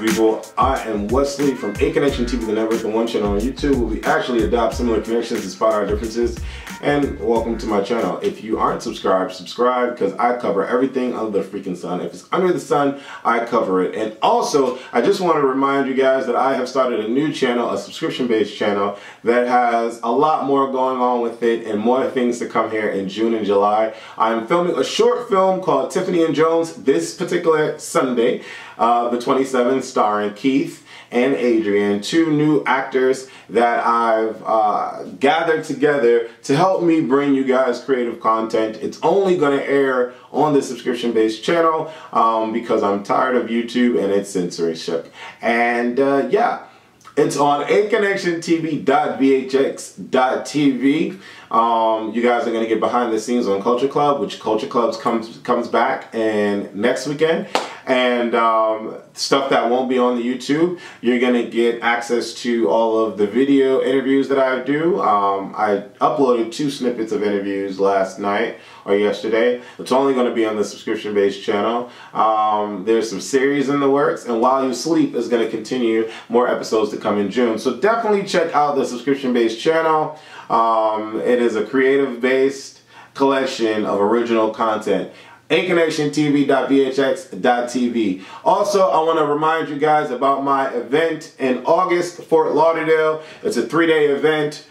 beautiful people. I am Wesley from A Connection TV, the network, and one channel on YouTube where we actually adopt similar connections despite our differences. And welcome to my channel. If you aren't subscribed, subscribe, because I cover everything under the freaking sun. If it's under the sun, I cover it. And also, I just want to remind you guys that I have started a new channel, a subscription-based channel that has a lot more going on with it and more things to come here in June and July. I'm filming a short film called Tiffany and Jones this particular Sunday, the 27th, starring Keith and Adrian, two new actors that I've gathered together to help me bring you guys creative content. It's only going to air on the subscription-based channel because I'm tired of YouTube and its censorship. And yeah, it's on aconnectiontv.vhx.tv. You guys are going to get behind the scenes on Culture Club, which Culture Club comes back and next weekend. And stuff that won't be on the YouTube. You're going to get access to all of the video interviews that I do. I uploaded 2 snippets of interviews last night or yesterday. It's only going to be on the subscription-based channel. There's some series in the works, and While You Sleep is going to continue, more episodes to come in June. So definitely check out the subscription-based channel. It is a creative-based collection of original content. aconnectiontv.vhx.tv. Also, I want to remind you guys about my event in August, Fort Lauderdale. It's a 3-day event.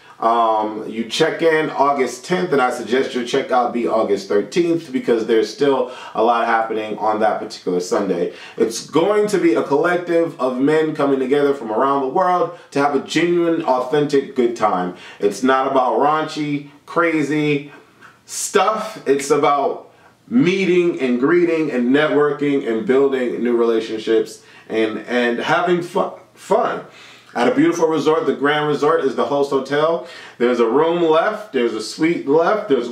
You check in August 10th, and I suggest your checkout be August 13th because there's still a lot happening on that particular Sunday. It's going to be a collective of men coming together from around the world to have a genuine, authentic good time. It's not about raunchy, crazy stuff. It's about meeting and greeting and networking and building new relationships and having fun. At a beautiful resort, the Grand Resort is the host hotel. There's a room left, there's a suite left, there's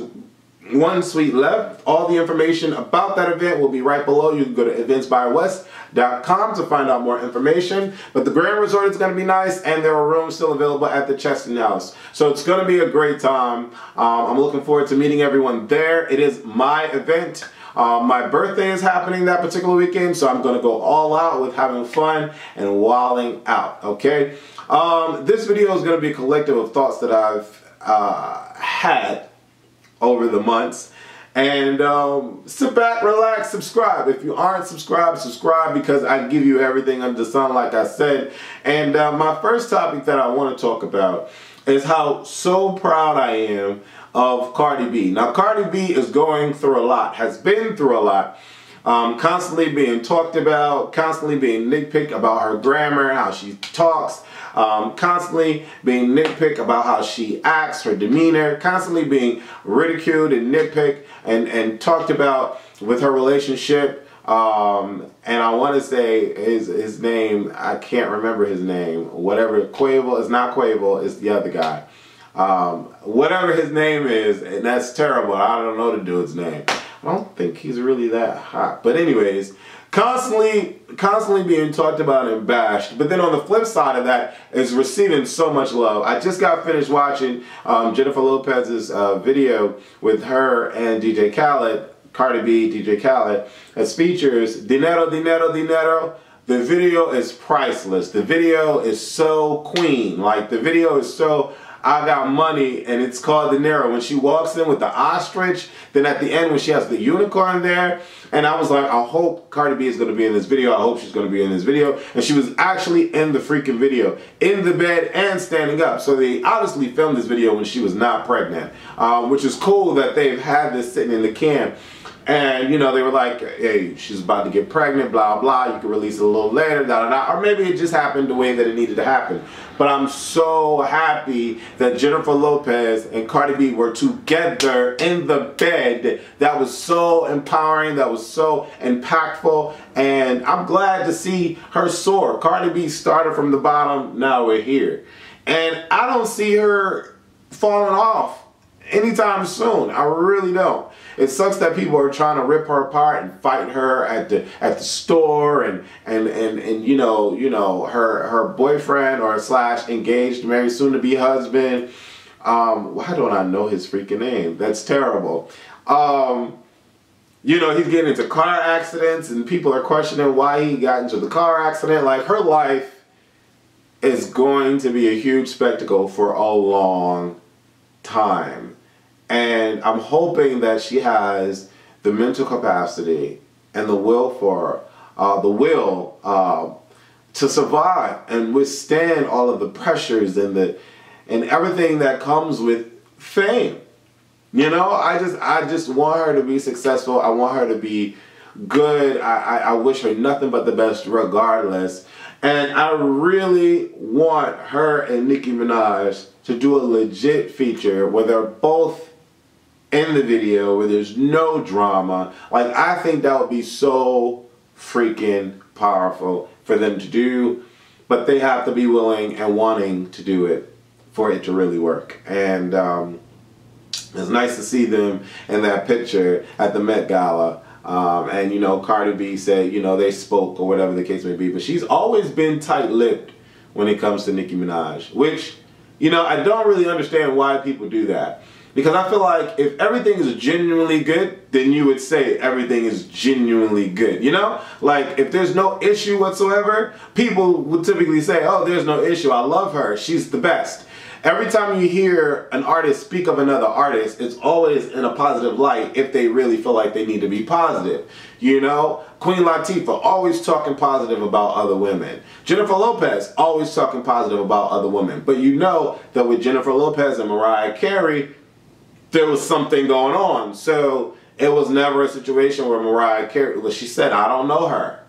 1 suite left. All the information about that event will be right below. You can go to eventsbywest.com to find out more information. But the Grand Resort is going to be nice, and there are rooms still available at the Cheston House. So it's going to be a great time. I'm looking forward to meeting everyone there. It is my event. My birthday is happening that particular weekend, so I'm going to go all out with having fun and wilding out, okay? This video is going to be a collective of thoughts that I've had over the months. And sit back, relax, subscribe. If you aren't subscribed, subscribe because I give you everything under the sun, like I said. And my first topic that I want to talk about is how so proud I am of Cardi B. Now, Cardi B is going through a lot, has been through a lot. Constantly being talked about, constantly being nitpicked about her grammar, how she talks, constantly being nitpicked about how she acts, her demeanor, constantly being ridiculed and nitpicked and talked about with her relationship. And I want to say his name, I can't remember his name, whatever, Quavo, it's not Quavo, it's the other guy. Whatever his name is, and that's terrible, I don't know the dude's name. I don't think he's really that hot. But anyways, constantly being talked about and bashed. But then on the flip side of that is receiving so much love. I just got finished watching Jennifer Lopez's video with her and DJ Khaled, Cardi B, DJ Khaled, as features Dinero, Dinero, Dinero. The video is priceless. The video is so queen. Like, the video is so I got money, and it's called Dinero. When she walks in with the ostrich, then at the end when she has the unicorn there, and I was like, I hope Cardi B is going to be in this video. I hope she's going to be in this video. And she was actually in the freaking video, in the bed and standing up. So they obviously filmed this video when she was not pregnant, which is cool that they've had this sitting in the can. And, you know, they were like, hey, she's about to get pregnant, blah, blah, you can release it a little later, da, da, da. Or maybe it just happened the way that it needed to happen. But I'm so happy that Jennifer Lopez and Cardi B were together in the bed. That was so empowering, that was so impactful, and I'm glad to see her soar. Cardi B started from the bottom, now we're here. And I don't see her falling off anytime soon. I really don't. It sucks that people are trying to rip her apart and fight her at the store and you know her boyfriend or slash engaged, married, soon to be husband. Why don't I know his freaking name? That's terrible. you know, he's getting into car accidents and people are questioning why he got into the car accident. Like, her life is going to be a huge spectacle for a long time. And I'm hoping that she has the mental capacity and the will to survive and withstand all of the pressures and everything that comes with fame. You know, I just want her to be successful. I want her to be good. I wish her nothing but the best regardless. And I really want her and Nicki Minaj to do a legit feature where they're both in the video, where there's no drama. Like, I think that would be so freaking powerful for them to do. But they have to be willing and wanting to do it for it to really work. And it's nice to see them in that picture at the Met Gala. And, you know, Cardi B said, you know, they spoke or whatever the case may be. But she's always been tight-lipped when it comes to Nicki Minaj. Which, you know, I don't really understand why people do that. Because I feel like if everything is genuinely good, then you would say everything is genuinely good. You know? Like, if there's no issue whatsoever, people would typically say, oh, there's no issue. I love her. She's the best. Every time you hear an artist speak of another artist, it's always in a positive light if they really feel like they need to be positive. You know? Queen Latifah, always talking positive about other women. Jennifer Lopez, always talking positive about other women. But you know that with Jennifer Lopez and Mariah Carey, there was something going on. So it was never a situation where Mariah Carey, well, she said, I don't know her.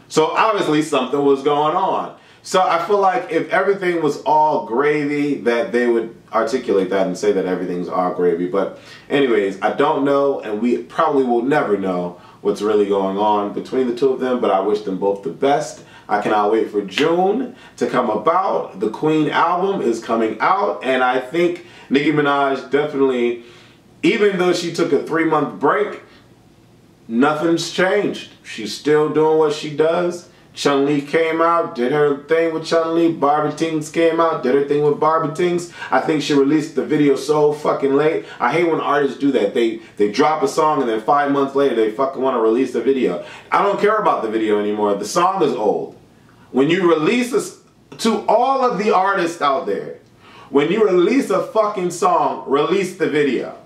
So obviously something was going on. So I feel like if everything was all gravy, that they would articulate that and say that everything's all gravy. But anyways, I don't know, and we probably will never know what's really going on between the two of them, but I wish them both the best. I cannot wait for June to come about. The Queen album is coming out, and I think Nicki Minaj definitely, even though she took a 3-month break, nothing's changed. She's still doing what she does. Chun-Li came out, did her thing with Chun-Li. Barbie Tings came out, did her thing with Barbie Tings. I think she released the video so fucking late. I hate when artists do that. They drop a song and then 5 months later they fucking want to release the video. I don't care about the video anymore. The song is old. When you release this, to all of the artists out there, when you release a fucking song, release the video.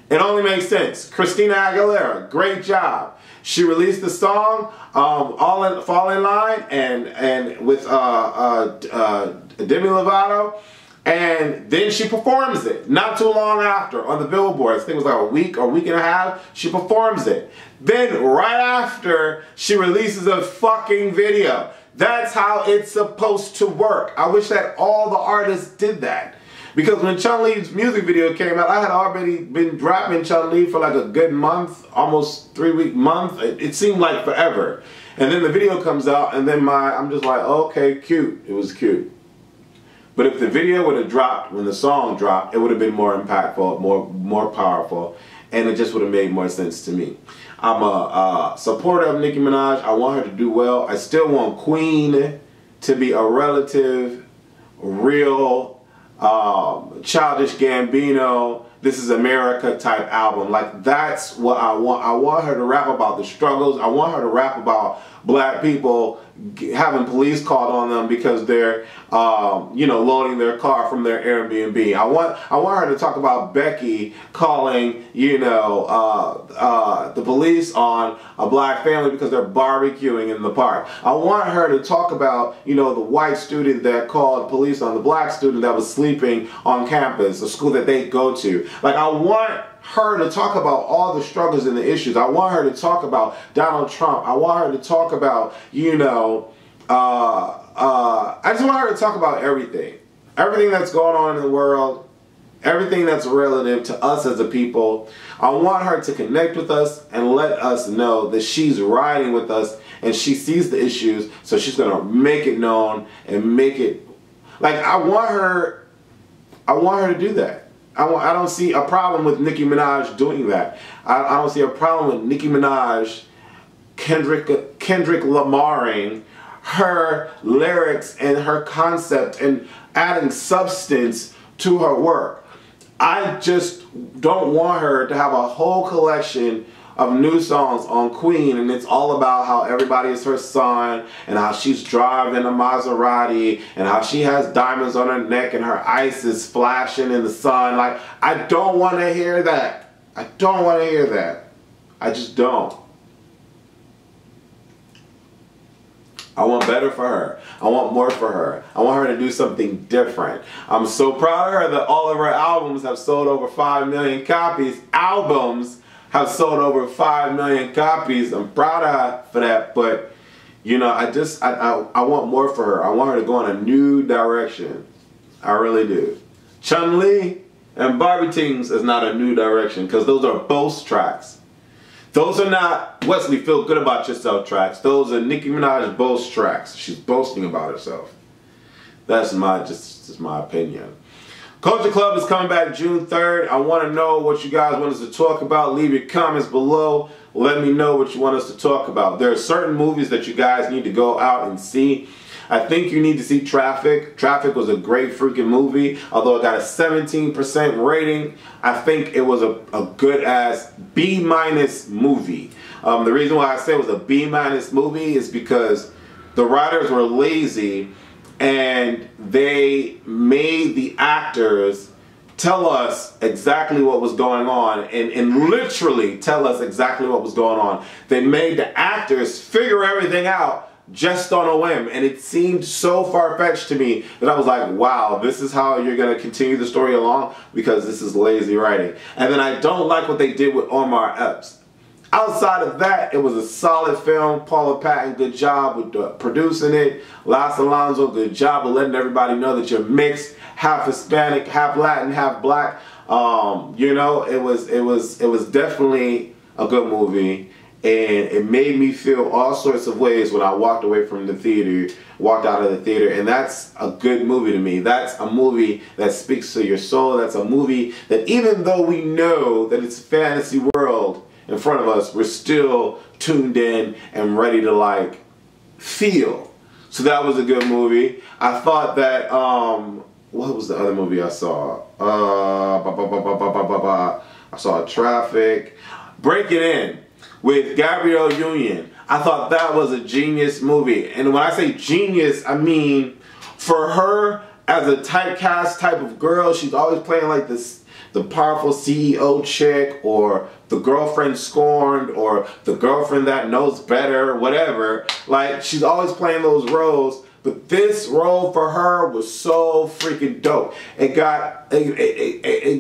It only makes sense. Christina Aguilera, great job. She released the song, Fall in Line, and with Demi Lovato, and then she performs it. Not too long after on the Billboard, I think it was like a week or week and a half, she performs it. Then right after, she releases a fucking video. That's how it's supposed to work. I wish that all the artists did that. Because when Chun-Li's music video came out, I had already been dropping Chun-Li for like a good month, almost 3-week month. It seemed like forever. And then the video comes out, and then I'm just like, okay, cute. It was cute. But if the video would have dropped when the song dropped, it would have been more impactful, more powerful, and it just would have made more sense to me. I'm a supporter of Nicki Minaj. I want her to do well. I still want Queen to be a relative, real, Childish Gambino, This Is America type album. Like, that's what I want. I want her to rap about the struggles. I want her to rap about black people having police called on them because they're, you know, loading their car from their Airbnb. I want her to talk about Becky calling, you know, the police on a black family because they're barbecuing in the park. I want her to talk about, you know, the white student that called police on the black student that was sleeping on campus, a school that they go to. Like, I want her to talk about all the struggles and the issues. I want her to talk about Donald Trump. I want her to talk about, you know, I just want her to talk about everything. Everything that's going on in the world, everything that's relative to us as a people. I want her to connect with us and let us know that she's riding with us and she sees the issues, so she's going to make it known and make it, like, I want her to do that. I don't see a problem with Nicki Minaj doing that. I don't see a problem with Nicki Minaj, Kendrick Lamaring her lyrics and her concept and adding substance to her work. I just don't want her to have a whole collection of new songs on Queen, and it's all about how everybody is her son, and how she's driving a Maserati, and how she has diamonds on her neck, and her ice is flashing in the sun. Like, I don't want to hear that. I don't want to hear that. I just don't. I want better for her. I want more for her. I want her to do something different. I'm so proud of her that all of her albums have sold over 5 million copies. Albums have sold over 5 million copies. I'm proud of her for that, but you know, I want more for her. I want her to go in a new direction. I really do. Chun-Li and Barbie Tings is not a new direction, because those are both tracks. Those are not Wesley Feel Good About Yourself tracks. Those are Nicki Minaj boast tracks. She's boasting about herself. That's just my opinion. Culture Club is coming back June 3rd. I want to know what you guys want us to talk about. Leave your comments below. Let me know what you want us to talk about. There are certain movies that you guys need to go out and see. I think you need to see Traffik. Traffik was a great freaking movie. Although it got a 17% rating, I think it was a good-ass B- movie. The reason why I say it was a B- movie is because the writers were lazy and they made the actors tell us exactly what was going on and literally tell us exactly what was going on. They made the actors figure everything out just on a whim, and it seemed so far-fetched to me that I was like, wow, this is how you're going to continue the story along, because this is lazy writing. And then I don't like what they did with Omar Epps. Outside of that, it was a solid film. Paula Patton, good job with producing it. Las Alonso, good job of letting everybody know that you're mixed, half Hispanic, half Latin, half black. You know, it was definitely a good movie. And it made me feel all sorts of ways when I walked away from the theater, walked out of the theater, and that's a good movie to me. That's a movie that speaks to your soul. That's a movie that, even though we know that it's a fantasy world in front of us, we're still tuned in and ready to, like, feel. So that was a good movie. I thought that, what was the other movie I saw? I saw Traffik. Break It In with Gabrielle Union. I thought that was a genius movie. And when I say genius, I mean, for her as a typecast type of girl, she's always playing like this, the powerful CEO chick, or the girlfriend scorned, or the girlfriend that knows better, whatever. Like, she's always playing those roles. But this role for her was so freaking dope. It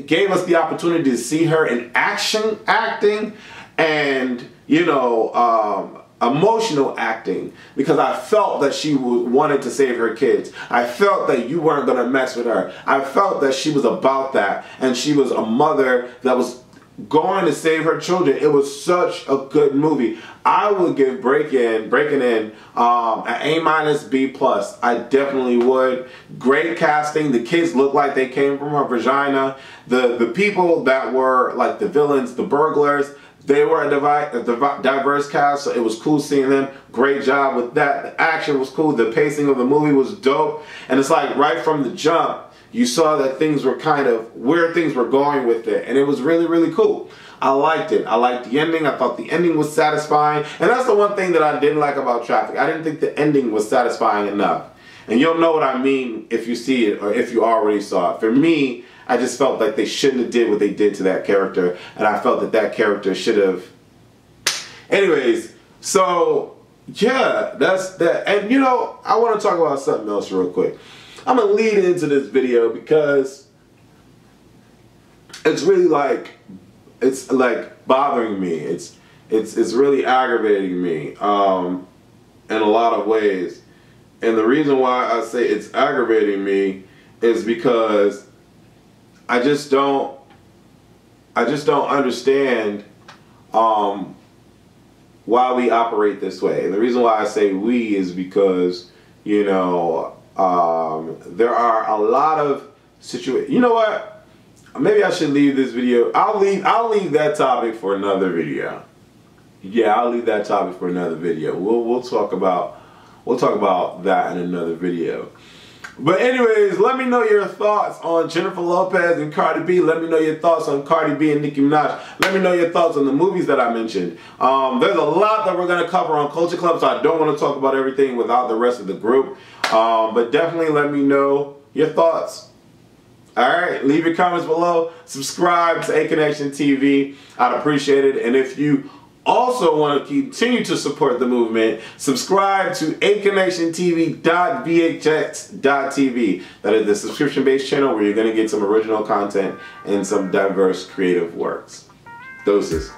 gave us the opportunity to see her in acting, and, you know, emotional acting, because I felt that she wanted to save her kids. I felt that you weren't going to mess with her. I felt that she was about that, and she was a mother that was going to save her children. It was such a good movie. I would give Breaking In an A- B+. I definitely would. Great casting. The kids looked like they came from her vagina. The people that were like the villains, the burglars, they were a diverse cast, so it was cool seeing them. Great job with that. The action was cool. The pacing of the movie was dope. And it's like right from the jump, you saw that things were kind of where things were going with it. And it was really, really cool. I liked it. I liked the ending. I thought the ending was satisfying. And that's the one thing that I didn't like about Traffik. I didn't think the ending was satisfying enough. And you'll know what I mean if you see it, or if you already saw it. For me, I just felt like they shouldn't have did what they did to that character. And I felt that that character should have... Anyways, so, yeah, that's that. And, you know, I want to talk about something else real quick. I'm going to lead into this video because it's really like, it's like bothering me. It's really aggravating me in a lot of ways. And the reason why I say it's aggravating me is because I just don't understand why we operate this way. And the reason why I say we is because, you know, there are a lot of situations. You know what? Maybe I should leave this video. I'll leave that topic for another video. Yeah, I'll leave that topic for another video. We'll talk about that in another video. But anyways, let me know your thoughts on Jennifer Lopez and Cardi B. Let me know your thoughts on Cardi B and Nicki Minaj. Let me know your thoughts on the movies that I mentioned. There's a lot that we're going to cover on Culture Club, so I don't want to talk about everything without the rest of the group. But definitely let me know your thoughts. Alright, leave your comments below. Subscribe to A Connection TV. I'd appreciate it. And if you also want to continue to support the movement, subscribe to aconnectiontv.vhx.tv. That is the subscription-based channel where you're going to get some original content and some diverse creative works. Doses.